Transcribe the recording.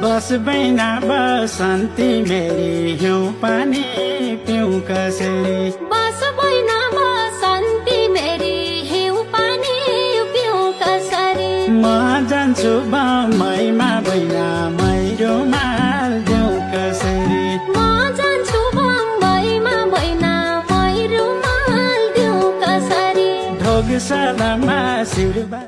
बस बैना बसन्ती मेरी हिउँ पानी पिउँ कसरी बस बैना बसन्ती मेरी हिउँ पानी पिउँ कसरी म जान्छु बम्बईमा बैना मै रुमाल दिउँ कसरी म जान्छु बम्बईमा बैना मै रुमाल दिउँ कसरी ढोग सदामा शिरबा